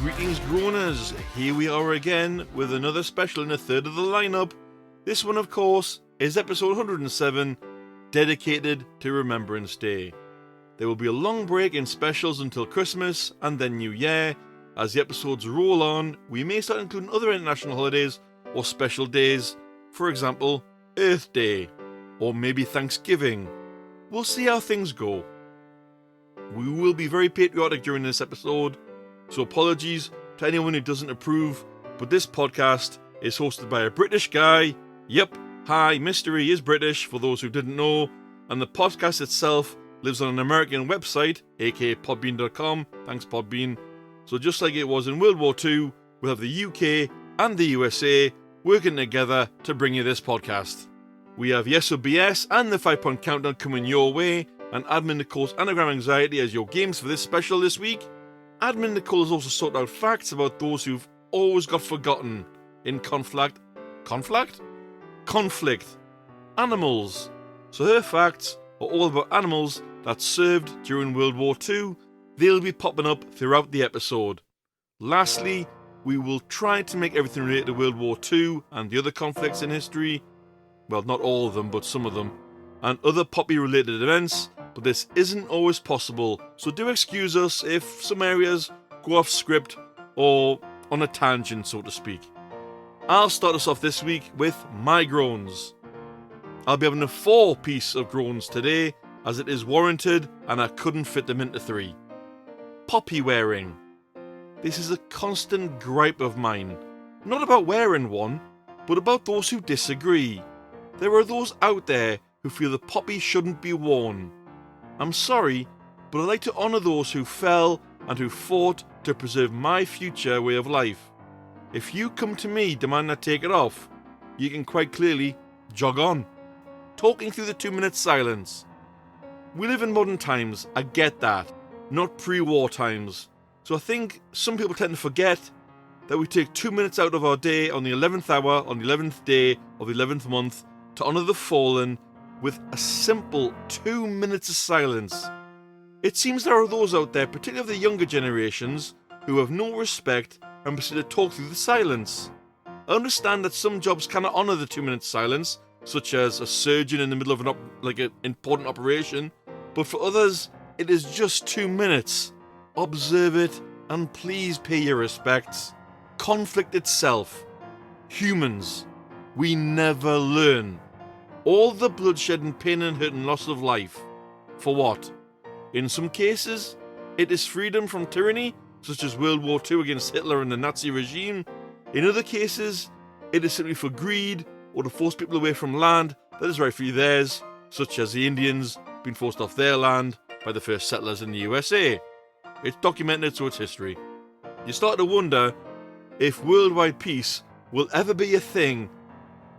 Greetings, Groaners. Here we are again with another special in a third of the lineup. This one, of course, is episode 107, dedicated to Remembrance Day. There will be a long break in specials until Christmas and then New Year. As the episodes roll on, we may start including other international holidays or special days, for example, Earth Day, or maybe Thanksgiving. We'll see how things go. We will be very patriotic during this episode, so apologies to anyone who doesn't approve, but this podcast is hosted by a British guy. Yep, hi, Mystery is British, for those who didn't know, and the podcast itself lives on an American website, aka Podbean.com, thanks Podbean. So just like it was in World War II, we'll have the UK and the USA working together to bring you this podcast. We have Yes or BS and the 5-point countdown coming your way, and Admin Nicole's Anagram Anxiety as your games for this special this week. Admin Nicole has also sorted out facts about those who've always got forgotten in conflict. Animals. So her facts are all about animals that served during World War II. They'll be popping up throughout the episode. Lastly, we will try to make everything related to World War II and the other conflicts in history. Well, not all of them, but some of them. And other poppy-related events, but this isn't always possible, so do excuse us if some areas go off script or on a tangent, so to speak. I'll start us off this week with my groans. I'll be having a 4-piece of groans today, as it is warranted and I couldn't fit them into 3. Poppy wearing. This is a constant gripe of mine. Not about wearing one, but about those who disagree. There are those out there who feel the poppy shouldn't be worn. I'm sorry, but I like to honour those who fell and who fought to preserve my future way of life. If you come to me demanding I take it off, you can quite clearly jog on. Talking through the 2-minute silence. We live in modern times, I get that, not pre-war times. So I think some people tend to forget that we take 2 minutes out of our day on the 11th hour, on the 11th day of the 11th month, to honour the fallen with a simple 2 minutes of silence. It seems there are those out there, particularly of the younger generations, who have no respect and proceed to talk through the silence. I understand that some jobs cannot honour the 2 minute silence, such as a surgeon in the middle of an important operation, but for others, it is just 2 minutes. Observe it and please pay your respects. Conflict itself. Humans. We never learn. All the bloodshed and pain and hurt and loss of life. For what? In some cases, it is freedom from tyranny, such as World War II against Hitler and the Nazi regime. In other cases, it is simply for greed or to force people away from land that is rightfully theirs, such as the Indians being forced off their land by the first settlers in the USA. It's documented, so it's history. You start to wonder if worldwide peace will ever be a thing,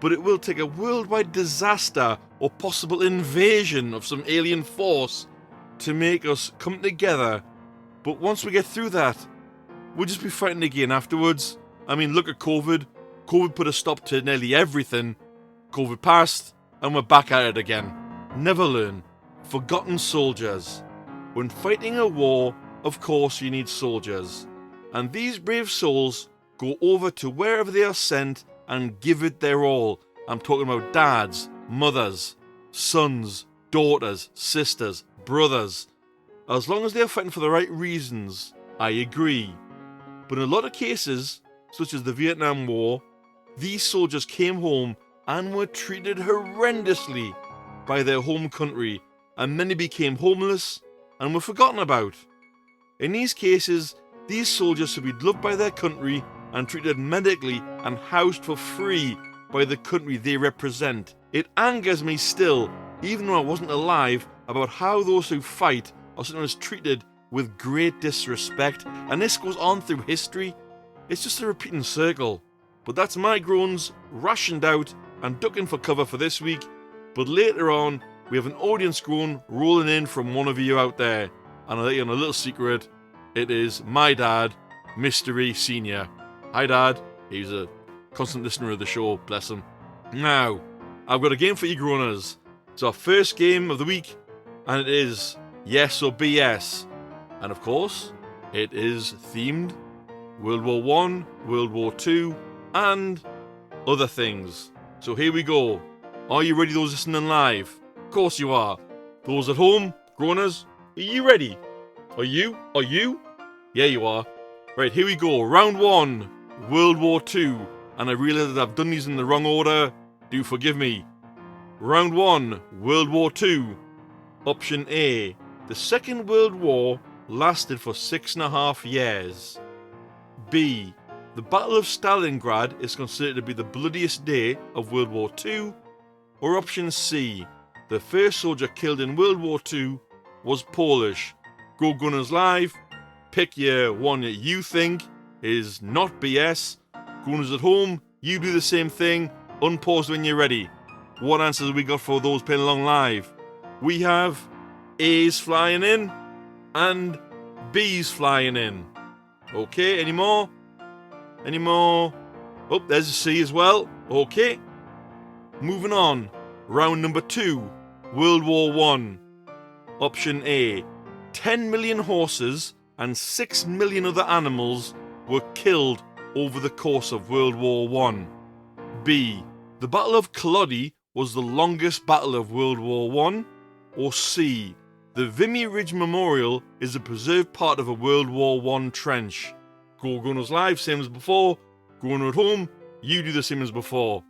but it will take a worldwide disaster or possible invasion of some alien force to make us come together. But once we get through that, we'll just be fighting again afterwards. I mean, look at COVID. COVID put a stop to nearly everything. COVID passed, and we're back at it again. Never learn. Forgotten soldiers. When fighting a war, of course you need soldiers. And these brave souls go over to wherever they are sent and give it their all. I'm talking about dads, mothers, sons, daughters, sisters, brothers. As long as they are fighting for the right reasons, I agree. But in a lot of cases, such as the Vietnam War, these soldiers came home and were treated horrendously by their home country, and many became homeless and were forgotten about. In these cases, these soldiers should be loved by their country and treated medically and housed for free by the country they represent. It angers me still, even though I wasn't alive, about how those who fight are sometimes treated with great disrespect, and this goes on through history. It's just a repeating circle. But that's my groans rationed out and ducking for cover for this week. But later on, we have an audience groan rolling in from one of you out there, and I'll let you on a little secret. It is my dad, Mystery Senior. Hi Dad, he's a constant listener of the show, bless him. Now, I've got a game for you Groaners. It's our first game of the week, and it is Yes or BS. And of course, it is themed World War One, World War Two, and other things. So here we go. Are you ready, those listening live? Of course you are. Those at home, groaners, are you ready? Are you? Are you? Yeah, you are. Right, here we go. Round 1, World War Two. And I realise that I've done these in the wrong order. Do forgive me. Round 1, World War Two. Option A. The Second World War lasted for 6.5 years. B. The Battle of Stalingrad is considered to be the bloodiest day of World War II. Or option C. The first soldier killed in World War II was Polish. Go Gunners Live. Pick your one that you think is not BS. Gunners at home, you do the same thing. Unpause when you're ready. What answers have we got for those playing along live? We have A's flying in and B's flying in. Okay, any more? Any more? Oh, there's a C as well. Okay. Moving on. Round number 2. World War One. Option A. 10 million horses and 6 million other animals were killed over the course of World War One. B. The Battle of Culloden was the longest battle of World War One. Or C. The Vimy Ridge Memorial is a preserved part of a World War One trench. Go Groaners Live, same as before. Groaner at home, you do the same as before.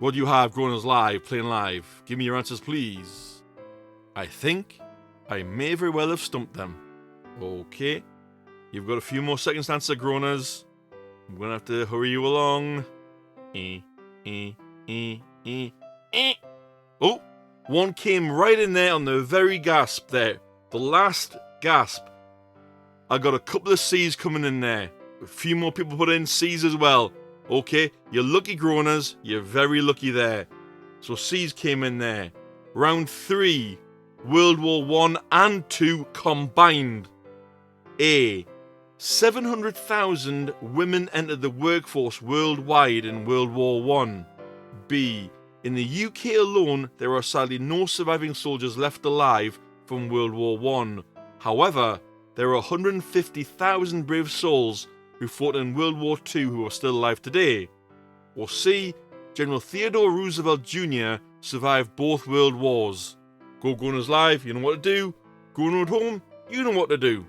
What do you have, Groaners Live, playing live? Give me your answers, please. I think I may very well have stumped them. Okay. You've got a few more seconds to answer, Groaners. I'm going to have to hurry you along. Oh, one came right in there on the very gasp there. The last gasp. I got a couple of C's coming in there. A few more people put in C's as well. Okay, you're lucky, Groaners. You're very lucky there. So C's came in there. Round 3. World War One and Two combined. A. 700,000 women entered the workforce worldwide in World War One. B. In the UK alone, there are sadly no surviving soldiers left alive from World War One. However, there are 150,000 brave souls who fought in World War II who are still alive today. Or C. General Theodore Roosevelt Jr. survived both world wars. Go Groaners Live, you know what to do. Groaner at home, you know what to do.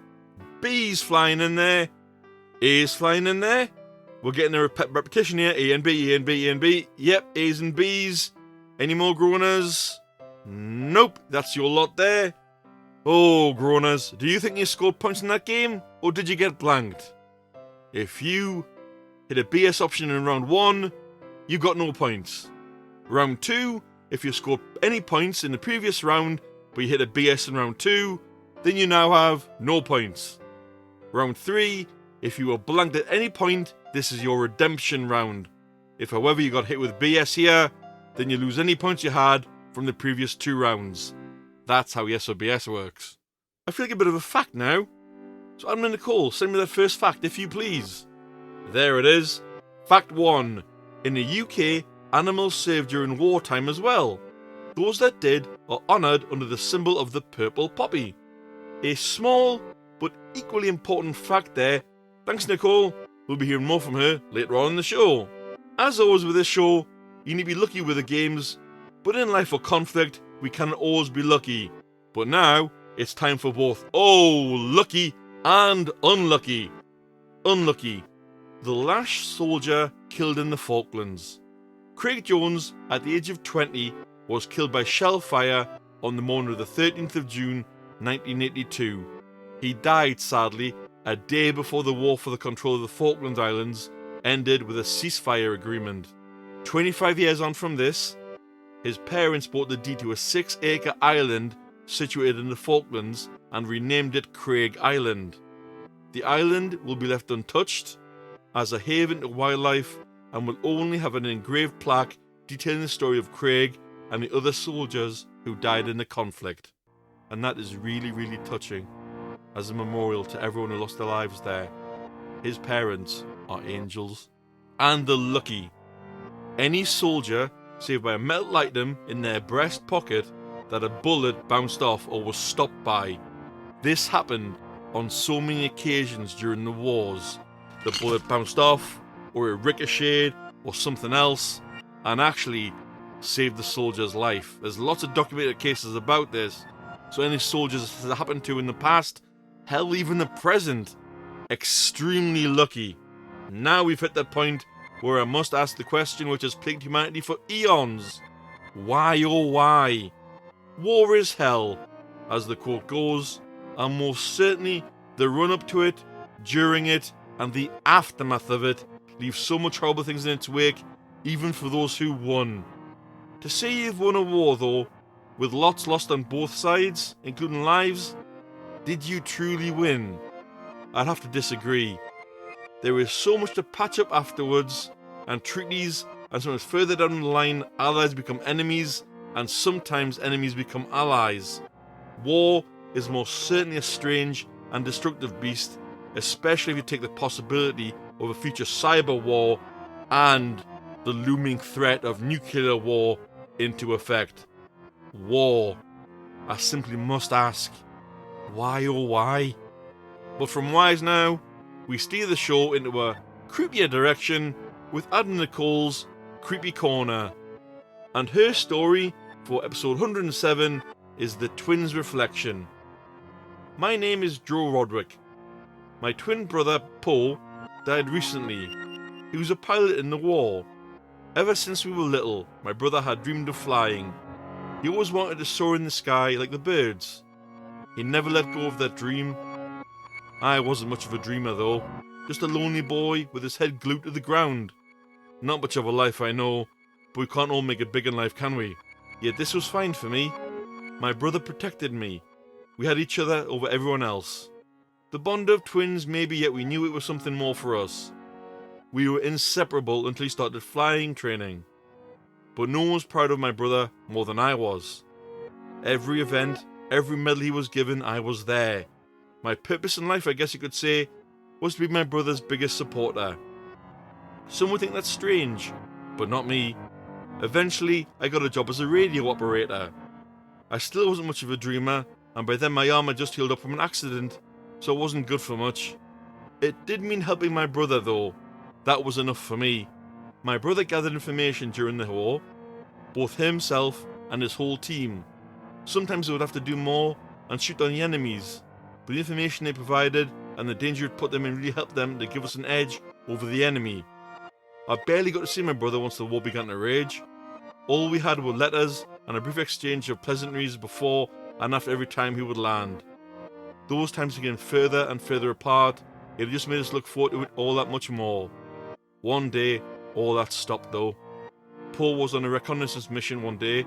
B's flying in there. A's flying in there. We're getting a repetition here. A and B, A and B, A and B. Yep, A's and B's. Any more Groaners? Nope, that's your lot there. Oh, Groaners, do you think you scored points in that game? Or did you get blanked? If you hit a BS option in round 1, you got no points. Round 2, if you scored any points in the previous round, but you hit a BS in round 2, then you now have no points. Round 3, if you were blanked at any point, this is your redemption round. If however you got hit with BS here, then you lose any points you had from the previous 2 rounds. That's how Yes or BS works. I feel like a bit of a fact now. So Adam and Nicole, send me that first fact if you please. There it is. Fact 1. In the UK, animals served during wartime as well. Those that did are honoured under the symbol of the purple poppy. A small but equally important fact there. Thanks, Nicole. We'll be hearing more from her later on in the show. As always with this show, you need to be lucky with the games, but in life or conflict, we cannot always be lucky. But now, it's time for both lucky and unlucky. Unlucky. The last soldier killed in the Falklands. Craig Jones, at the age of 20, was killed by shell fire on the morning of the 13th of June, 1982. He died, sadly, a day before the war for the control of the Falkland Islands ended with a ceasefire agreement. 25 years on from this, his parents bought the deed to a 6-acre island situated in the Falklands and renamed it Craig Island. The island will be left untouched as a haven to wildlife and will only have an engraved plaque detailing the story of Craig and the other soldiers who died in the conflict. And that is really, really touching as a memorial to everyone who lost their lives there. His parents are angels. And the lucky. Any soldier saved by a metal item in their breast pocket that a bullet bounced off or was stopped by. This happened on so many occasions during the wars. the bullet bounced off, or it ricocheted, or something else, and actually saved the soldier's life. There's lots of documented cases about this, so any soldiers this has happened to in the past, hell, even the present, extremely lucky. Now we've hit that point where I must ask the question which has plagued humanity for eons. Why, oh why? War is hell, as the quote goes, and most certainly the run-up to it, during it, and the aftermath of it leaves so much horrible things in its wake, even for those who won. To say you've won a war, though, with lots lost on both sides, including lives, did you truly win? I'd have to disagree. There is so much to patch up afterwards, and treaties, and sometimes further down the line, allies become enemies, and sometimes enemies become allies. War is most certainly a strange and destructive beast, especially if you take the possibility of a future cyber war and the looming threat of nuclear war into effect. War. I simply must ask, why oh why? But from whys now, we steer the show into a creepier direction with Adam Nicole's Creepy Corner. And her story for episode 107 is The Twins' Reflection. My name is Joe Roderick. My twin brother, Paul, died recently. He was a pilot in the war. Ever since we were little, my brother had dreamed of flying. He always wanted to soar in the sky like the birds. He never let go of that dream. I wasn't much of a dreamer though, just a lonely boy with his head glued to the ground. Not much of a life, I know, but we can't all make it big in life, can we? Yet this was fine for me. My brother protected me. We had each other over everyone else. The bond of twins maybe, yet we knew it was something more for us. We were inseparable until he started flying training. But no one was proud of my brother more than I was. Every event, every medal he was given, I was there. My purpose in life, I guess you could say, was to be my brother's biggest supporter. Some would think that's strange, but not me. Eventually, I got a job as a radio operator. I still wasn't much of a dreamer, and by then my arm had just healed up from an accident, so it wasn't good for much. It did mean helping my brother though. That was enough for me. My brother gathered information during the war, both himself and his whole team. Sometimes they would have to do more and shoot on the enemies, but the information they provided and the danger it put them in really helped them to give us an edge over the enemy. I barely got to see my brother once the war began to rage. All we had were letters and a brief exchange of pleasantries before and after every time he would land. Those times became further and further apart, it just made us look forward to it all that much more. One day, all that stopped though. Paul was on a reconnaissance mission one day.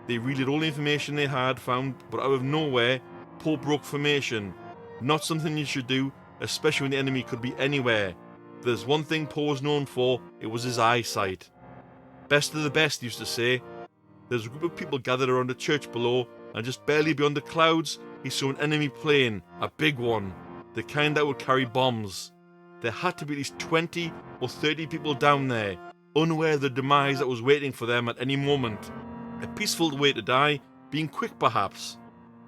They relayed all the information they had found, but out of nowhere, Paul broke formation. Not something you should do, especially when the enemy could be anywhere. If there's one thing Paul was known for, it was his eyesight. Best of the best, he used to say. There's a group of people gathered around a church below, and just barely beyond the clouds, he saw an enemy plane, a big one, the kind that would carry bombs. There had to be at least 20 or 30 people down there, unaware of the demise that was waiting for them at any moment. A peaceful way to die, being quick perhaps.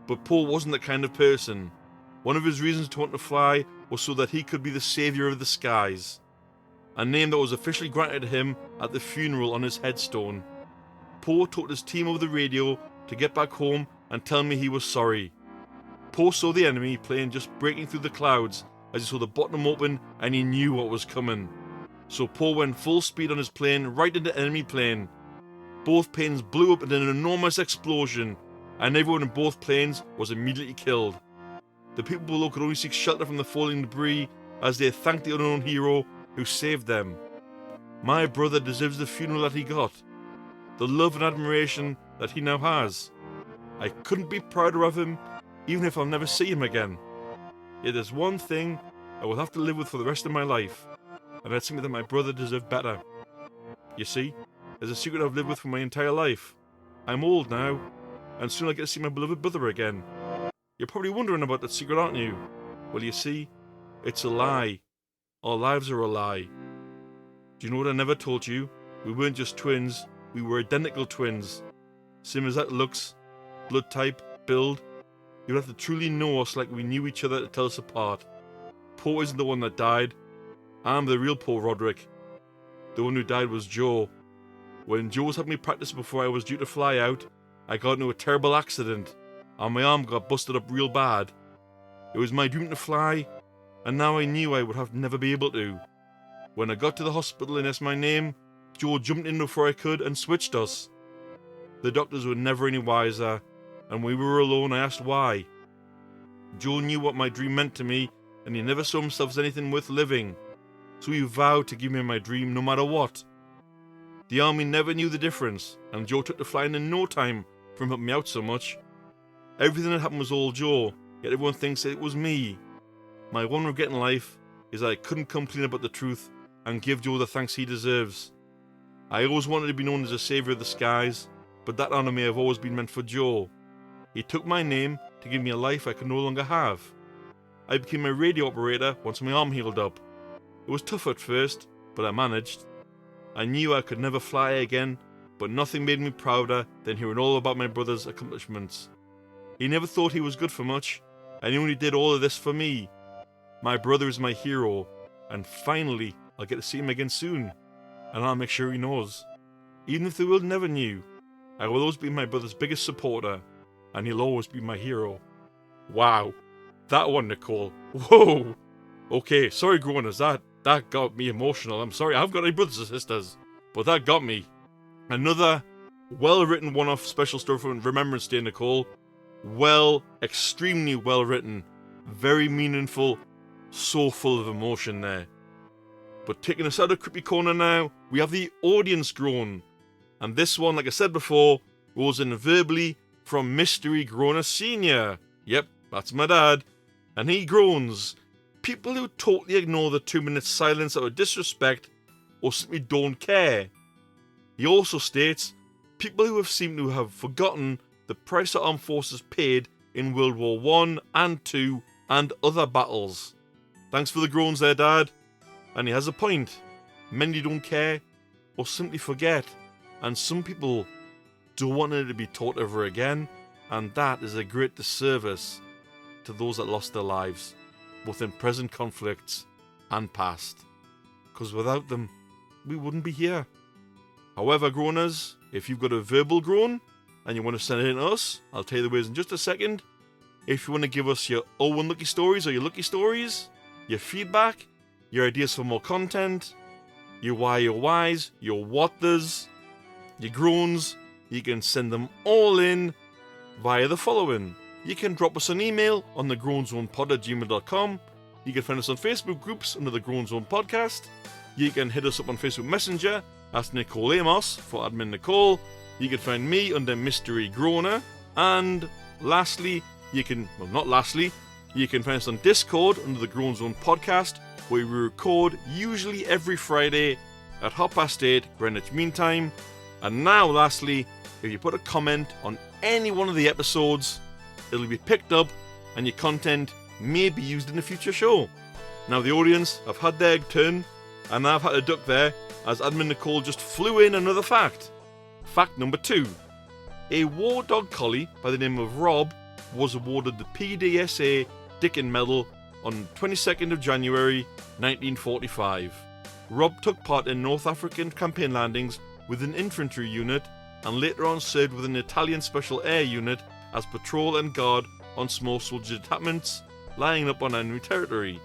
But Paul wasn't that kind of person. One of his reasons to want to fly was so that he could be the saviour of the skies. A name that was officially granted to him at the funeral on his headstone. Paul told his team over the radio to get back home and tell me he was sorry. Paul saw the enemy plane just breaking through the clouds as he saw the bottom open and he knew what was coming. So Paul went full speed on his plane right into the enemy plane. Both planes blew up in an enormous explosion, and everyone in both planes was immediately killed. The people below could only seek shelter from the falling debris as they thanked the unknown hero who saved them. My brother deserves the funeral that he got, the love and admiration that he now has. I couldn't be prouder of him, even if I'll never see him again. Yet there's one thing I will have to live with for the rest of my life, and that's something that my brother deserved better. You see, there's a secret I've lived with for my entire life. I'm old now, and soon I'll get to see my beloved brother again. You're probably wondering about that secret, aren't you? Well, you see, it's a lie. Our lives are a lie. Do you know what I never told you? We weren't just twins, we were identical twins. Same as that looks, blood type, build. You'd have to truly know us like we knew each other to tell us apart. Paul isn't the one that died. I'm the real Paul Roderick. The one who died was Joe. When Joe was having me practice before I was due to fly out, I got into a terrible accident, and my arm got busted up real bad. It was my dream to fly, and now I knew I would have never be able to. When I got to the hospital and asked my name, Joe jumped in before I could and switched us. The doctors were never any wiser, and when we were alone I asked why. Joe knew what my dream meant to me, and he never saw himself as anything worth living, so he vowed to give me my dream no matter what. The army never knew the difference, and Joe took to flying in no time from helping me out so much. Everything that happened was all Joe, yet everyone thinks it was me. My one regret in life is that I couldn't come clean about the truth and give Joe the thanks he deserves. I always wanted to be known as a saviour of the skies, but that honour may have always been meant for Joe. He took my name to give me a life I could no longer have. I became a radio operator once my arm healed up. It was tough at first, but I managed. I knew I could never fly again, but nothing made me prouder than hearing all about my brother's accomplishments. He never thought he was good for much, and he only did all of this for me. My brother is my hero, and finally I'll get to see him again soon, and I'll make sure he knows. Even if the world never knew, I will always be my brother's biggest supporter, and he'll always be my hero. Wow, that one, Nicole. Whoa! Okay, sorry Groaners, that got me emotional. I'm sorry, I've got any brothers and sisters, but that got me. Another well-written one-off special story from Remembrance Day, Nicole. Extremely well-written, very meaningful, so full of emotion there. But taking us out of Creepy Corner now, we have the audience groan. And this one, like I said before, rolls in verbally from Mystery Groaner Senior. Yep, that's my dad. And he groans, people who totally ignore the 2-minute silence out of disrespect or simply don't care. He also states, people who seem to have forgotten the price the armed forces paid in World War I and II and other battles. Thanks for the groans there, Dad. And he has a point. Many don't care or simply forget, and some people don't want it to be taught ever again, and that is a great disservice to those that lost their lives, both in present conflicts and past, because without them, we wouldn't be here. However, groaners, if you've got a verbal groan and you want to send it in to us, I'll tell you the ways in just a second. If you want to give us your unlucky stories or your lucky stories, your feedback, your ideas for more content, your why, your whys, your what-thers, your groans, you can send them all in via the following. You can drop us an email on the groanzonepod@gmail.com. You can find us on Facebook groups under the Groan Zone Podcast. You can hit us up on Facebook Messenger. That's Nicole Amos for Admin Nicole. You can find me under Mystery Groaner. And lastly, you can find us on Discord under the Groan Zone Podcast, where we record usually every Friday at 8:30 Greenwich Mean Time. And now lastly, if you put a comment on any one of the episodes, it'll be picked up and your content may be used in a future show. Now the audience have had their turn, and I've had to duck there as Admin Nicole just flew in another fact. Fact number 2. A war dog collie by the name of Rob was awarded the PDSA Dickin Medal on 22nd of January 1945. Rob took part in North African campaign landings with an infantry unit and later on served with an Italian Special Air Unit as patrol and guard on small soldier detachments lying up on enemy territory.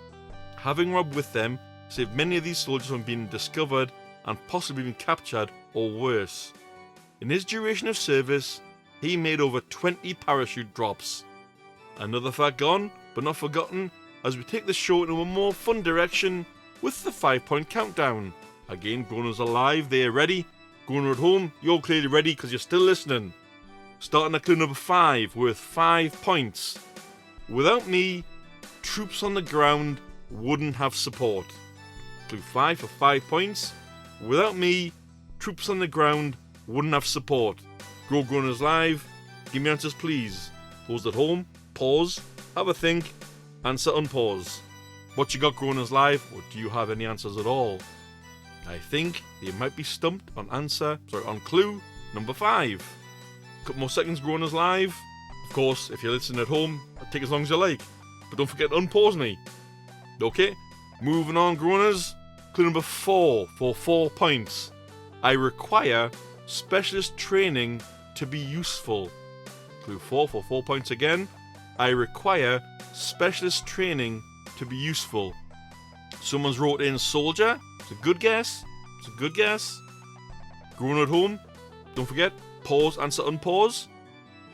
Having Rob with them saved many of these soldiers from being discovered and possibly being captured or worse. In his duration of service, he made over 20 parachute drops. Another fact gone, but not forgotten, as we take the show into a more fun direction with the 5-point countdown. Again, Groaners are live, they are ready. Groaner at home, you're clearly ready because you're still listening. Starting at clue number 5, worth 5 points. Without me, troops on the ground wouldn't have support. Clue 5 for 5 points. Without me, troops on the ground wouldn't have support. Groaners live, give me answers please. Those at home, pause, have a think, answer unpause. What you got, Groaners live, or do you have any answers at all? I think you might be stumped on clue number 5. Couple more seconds, Groaners live. Of course, if you're listening at home, take as long as you like, but don't forget to unpause me. Okay, moving on, Groaners. Clue number 4 for 4 points. I require specialist training to be useful. Clue 4 for 4 points again. I require specialist training to be useful. Someone's wrote in soldier. It's a good guess. It's a good guess. Groaner at home. Don't forget, pause, answer, unpause.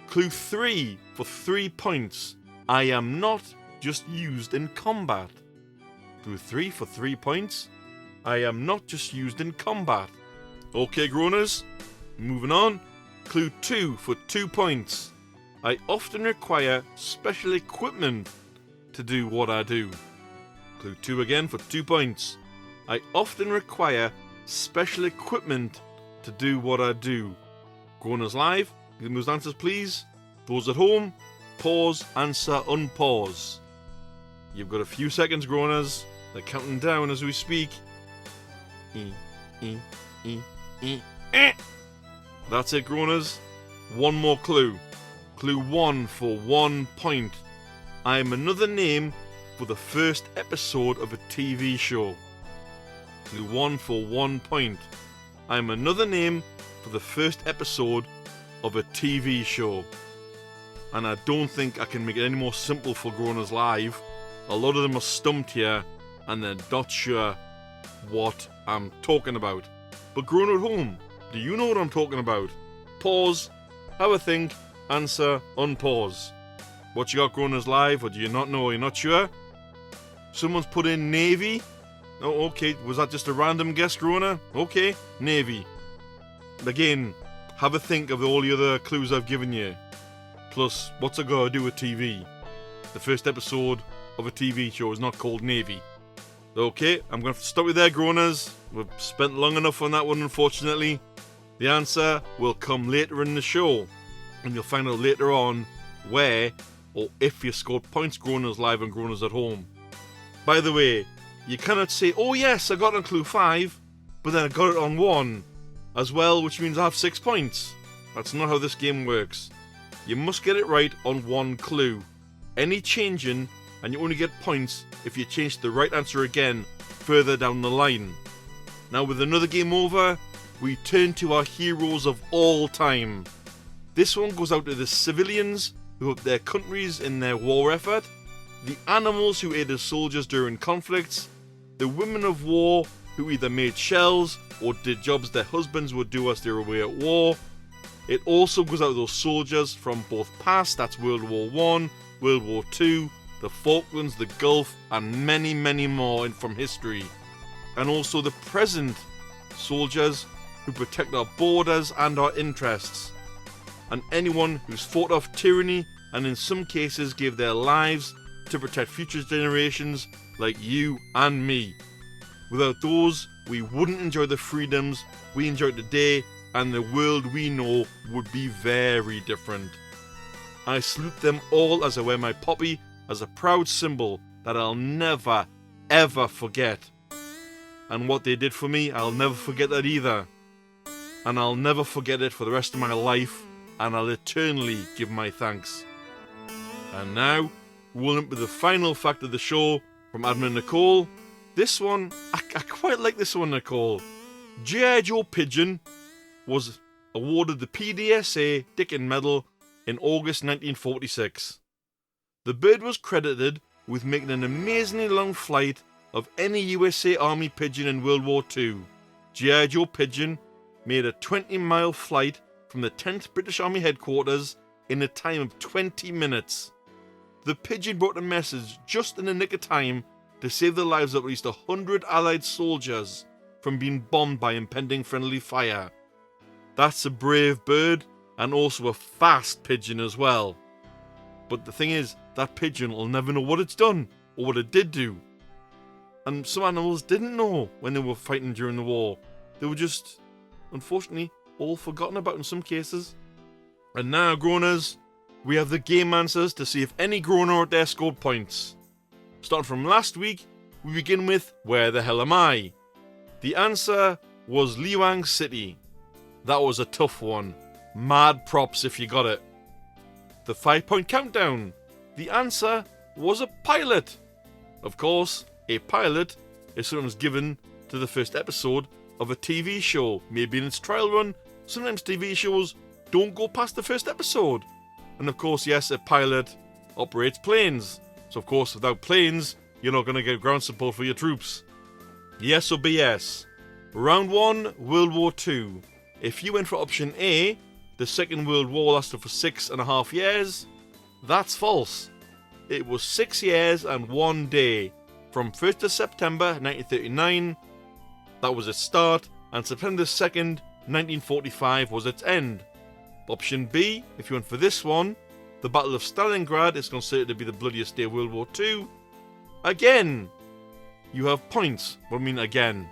Clue 3 for 3 points. I am not just used in combat. Clue 3 for 3 points. I am not just used in combat. Okay, Groaners, moving on. Clue 2 for 2 points. I often require special equipment to do what I do. Clue 2 again for 2 points. I often require special equipment to do what I do. Groaners live, give me those answers please. Those at home, pause, answer, unpause. You've got a few seconds, Groaners. They're counting down as we speak. That's it, Groaners. One more clue. Clue 1 for 1 point. I am another name for the first episode of a TV show. Clue 1 for 1 point. I am another name for the first episode of a TV show. And I don't think I can make it any more simple for Groaners live. A lot of them are stumped here and they're not sure what I'm talking about. But Groaner at home, do you know what I'm talking about? Pause, have a think, answer, unpause. What you got, Groaners live, or do you not know? Are you not sure? Someone's put in Navy. Oh, okay. Was that just a random guess, Groaner? Okay, Navy. Again, have a think of all the other clues I've given you. Plus, what's it got to do with TV? The first episode of a TV show is not called Navy. Okay, I'm going to stop you there, Groaners. We've spent long enough on that one, unfortunately. The answer will come later in the show. And you'll find out later on where or if you scored points, Groaners live and Groaners at home. By the way, you cannot say, oh yes, I got it on clue 5, but then I got it on 1 as well, which means I have 6 points. That's not how this game works. You must get it right on 1 clue. Any changing, and you only get points if you change the right answer again further down the line. Now with another game over, we turn to our heroes of all time. This one goes out to the civilians who helped their countries in their war effort, the animals who aided soldiers during conflicts, the women of war who either made shells or did jobs their husbands would do as they were away at war. It also goes out to those soldiers from both past, that's World War I, World War II, the Falklands, the Gulf, and many, many more from history. And also the present soldiers who protect our borders and our interests. And anyone who's fought off tyranny and in some cases gave their lives to protect future generations like you and me. Without those, we wouldn't enjoy the freedoms we enjoy today, and the world we know would be very different. I salute them all as I wear my poppy as a proud symbol that I'll never, ever forget. And what they did for me, I'll never forget that either. And I'll never forget it for the rest of my life, and I'll eternally give my thanks. And now, rolling up with the final fact of the show from Admin Nicole. This one, I quite like this one, Nicole. G.I. Joe Pigeon was awarded the PDSA Dickin Medal in August 1946. The bird was credited with making an amazingly long flight of any USA Army pigeon in World War II. G.I. Joe Pigeon made a 20-mile flight from the 10th British Army headquarters in a time of 20 minutes. The pigeon brought a message just in the nick of time to save the lives of at least 100 Allied soldiers from being bombed by impending friendly fire. That's a brave bird, and also a fast pigeon as well. But the thing is, that pigeon will never know what it's done, or what it did do. And some animals didn't know when they were fighting during the war. They were just, unfortunately, all forgotten about in some cases. And now, Groaners, we have the game answers to see if any Groaner out there scored points. Starting from last week, we begin with Where the Hell Am I? The answer was Liwang City. That was a tough one. Mad props if you got it. The 5-point countdown. The answer was a pilot. Of course, a pilot is someone who's given to the first episode of a TV show, maybe in its trial run. Sometimes TV shows don't go past the first episode. And of course, yes, a pilot operates planes. So of course, without planes, you're not going to get ground support for your troops. Yes or BS? Round 1, World War II. If you went for option A, the Second World War lasted for 6.5 years, that's false. It was 6 years and 1 day. From 1st of September 1939, that was its start, and September 2nd, 1945 was its end. Option B, if you went for this one, the Battle of Stalingrad is considered to be the bloodiest day of World War II. Again, you have points. What do I mean again?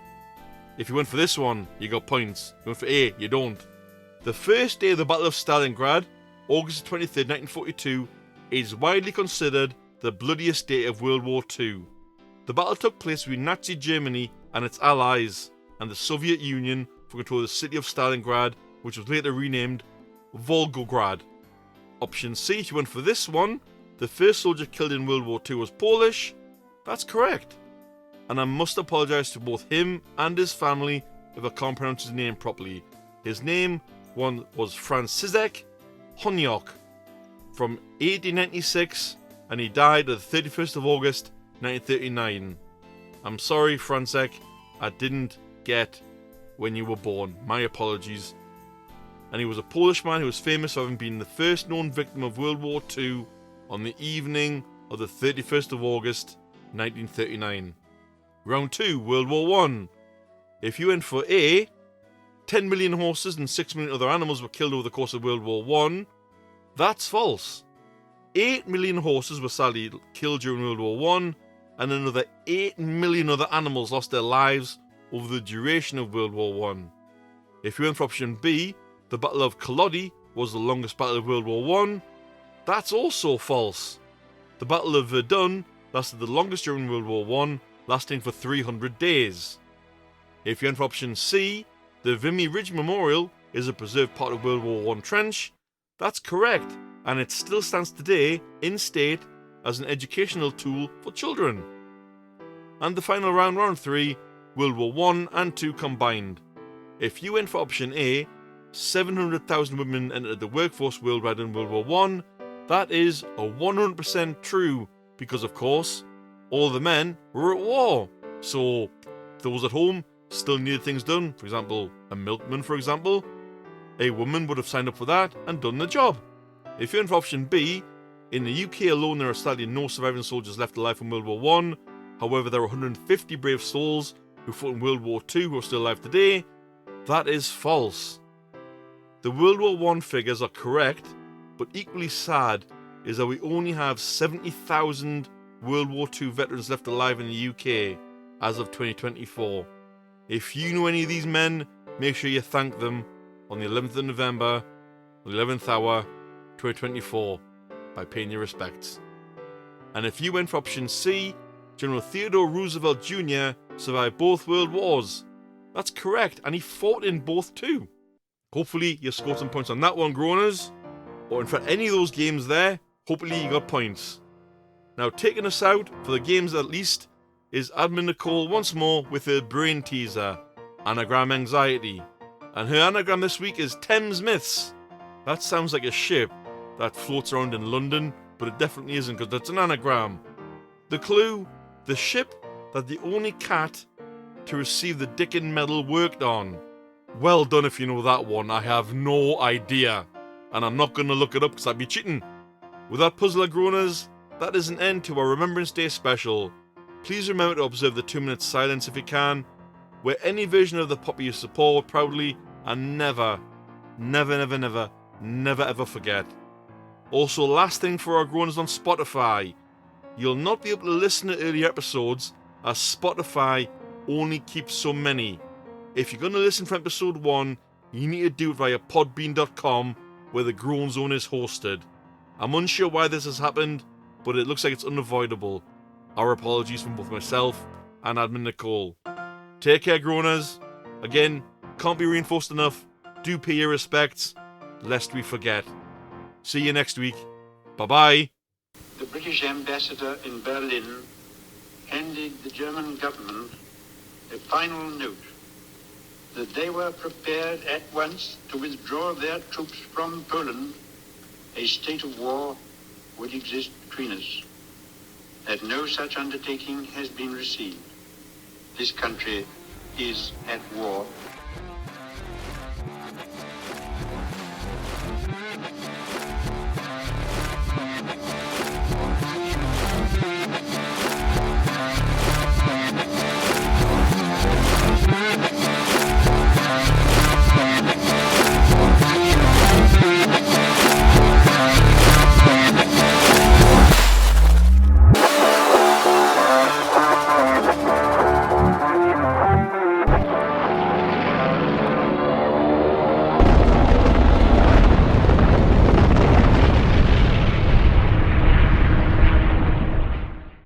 If you went for this one, you got points. If you went for A, you don't. The first day of the Battle of Stalingrad, August 23rd, 1942, is widely considered the bloodiest day of World War II. The battle took place between Nazi Germany and its allies, and the Soviet Union for control of the city of Stalingrad, which was later renamed Volgograd. Option C, if you went for this one, the first soldier killed in World War II was Polish. That's correct. And I must apologise to both him and his family if I can't pronounce his name properly. His name was Franciszek Honiok from 1896, and he died on the 31st of August 1939. I'm sorry, Franciszek, I didn't get when you were born. My apologies. And he was a Polish man who was famous for having been the first known victim of World War II on the evening of the 31st of August 1939. Round 2, World War I. If you went for A, 10 million horses and 6 million other animals were killed over the course of World War I. That's false. 8 million horses were sadly killed during World War I, and another 8 million other animals lost their lives over the duration of World War I. If you went for option B, the Battle of Culloden was the longest battle of World War I. That's also false. The Battle of Verdun lasted the longest during World War I, lasting for 300 days. If you went for option C, the Vimy Ridge Memorial is a preserved part of World War I trench. That's correct, and it still stands today in state as an educational tool for children. And the final round, round 3, World War I and II combined. If you went for option A, 700,000 women entered the workforce worldwide in World War I. That is a 100% true, because of course, all the men were at war. So, those at home still needed things done. For example, a milkman, for example. A woman would have signed up for that and done the job. If you're in for option B, in the UK alone there are sadly no surviving soldiers left alive from World War I. However, there are 150 brave souls who fought in World War II who are still alive today. That is false. The World War I figures are correct, but equally sad is that we only have 70,000 World War II veterans left alive in the UK as of 2024. If you know any of these men, make sure you thank them on the 11th of November, the 11th hour, 2024, by paying your respects. And if you went for option C, General Theodore Roosevelt Jr. survived both World Wars. That's correct, and he fought in both too. Hopefully you scored some points on that one, Groaners. Or in fact, any of those games there, hopefully you got points. Now, taking us out, for the games at least, is Admin Nicole once more with her brain teaser, Anagram Anxiety. And her anagram this week is Thames Myths. That sounds like a ship that floats around in London, but it definitely isn't because that's an anagram. The clue, the ship that the only cat to receive the Dickin Medal worked on. Well done if you know that one, I have no idea. And I'm not going to look it up because I'd be cheating. With that puzzler, Groaners, that is an end to our Remembrance Day Special. Please remember to observe the 2-minute silence if you can, where any version of the poppy you support proudly, and never ever forget. Also, last thing for our Groaners on Spotify, you'll not be able to listen to earlier episodes as Spotify only keeps so many. If you're going to listen from episode 1, you need to do it via podbean.com, where the Groan Zone is hosted. I'm unsure why this has happened, but it looks like it's unavoidable. Our apologies from both myself and Admin Nicole. Take care, Groaners. Again, can't be reinforced enough. Do pay your respects, lest we forget. See you next week. Bye-bye. The British ambassador in Berlin handed the German government a final note that they were prepared at once to withdraw their troops from Poland, a state of war would exist between us. That no such undertaking has been received. This country is at war